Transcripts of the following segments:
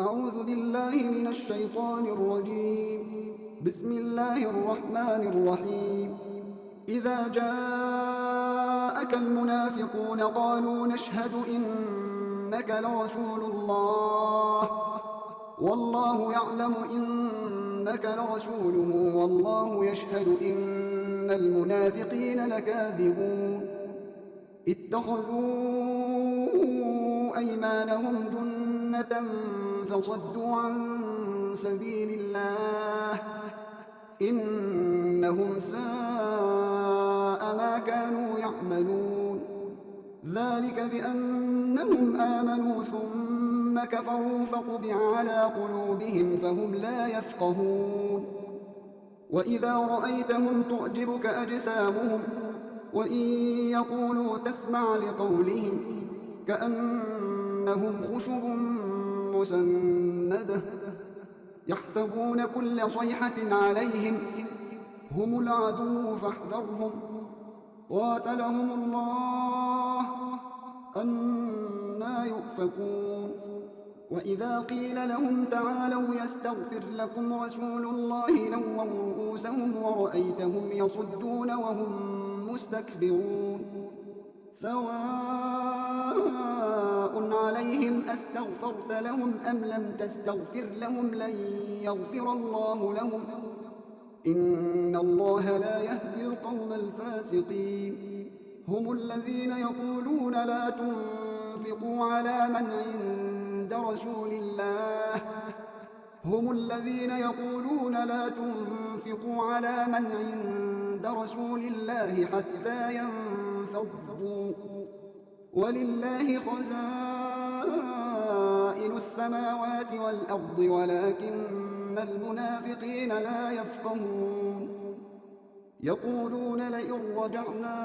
أعوذ بالله من الشيطان الرجيم. بسم الله الرحمن الرحيم. إذا جاءك المنافقون قالوا نشهد إنك لرسول الله والله يعلم إنك لرسوله والله يشهد إن المنافقين لكاذبون. اتخذوا أيمانهم جنة فصدوا عن سبيل الله إنهم ساء ما كانوا يعملون. ذلك بأنهم آمنوا ثم كفروا فطبع على قلوبهم فهم لا يفقهون. وإذا رأيتهم تعجبك أجسامهم وإن يقولوا تسمع لقولهم كأنهم خشب مسندة يحسبون كل صيحة عليهم هم العدو فاحذرهم قاتلهم الله أنى يؤفكون. وإذا قيل لهم تعالوا يستغفر لكم رسول الله لووا رؤوسهم ورأيتهم يصدون وهم مستكبرون. سواء عليهم أستغفرت لهم أم لم تستغفر لهم لن يغفر الله لهم إن الله لا يهدي القوم الفاسقين. هم الذين يقولون لا تنفقوا على من عند رسول الله حتى ينفضوا ولله خزائن السماوات والأرض ولكن المنافقين لا يفقهون. يقولون لئن رجعنا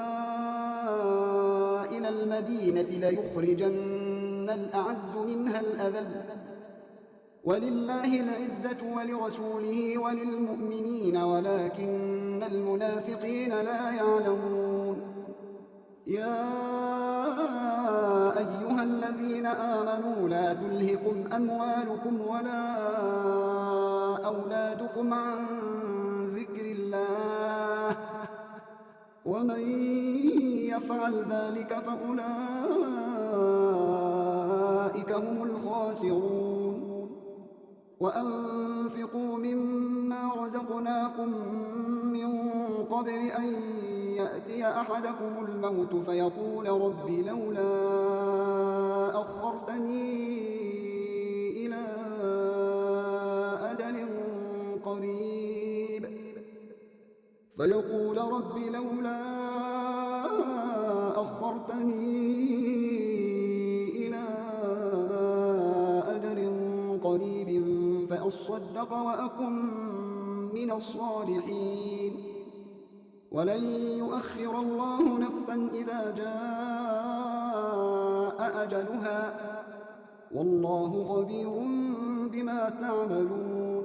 إلى المدينة ليخرجن الأعز منها الأذل ولله العزة ولرسوله وللمؤمنين ولكن المنافقين لا يعلمون. يا أيها الذين آمنوا لا تلهكم أموالكم ولا أولادكم عن ذكر الله ومن يفعل ذلك فأولئك هم الخاسرون. وأنفقوا مما رزقناكم من قبل أن يأتي أحدكم الموت فيقول رب لولا أخرتني إلى أجل قريب فأصدق وأكن من الصالحين ولن يؤخر الله نفسا إذا جاء أجلها والله خبير بما تعملون.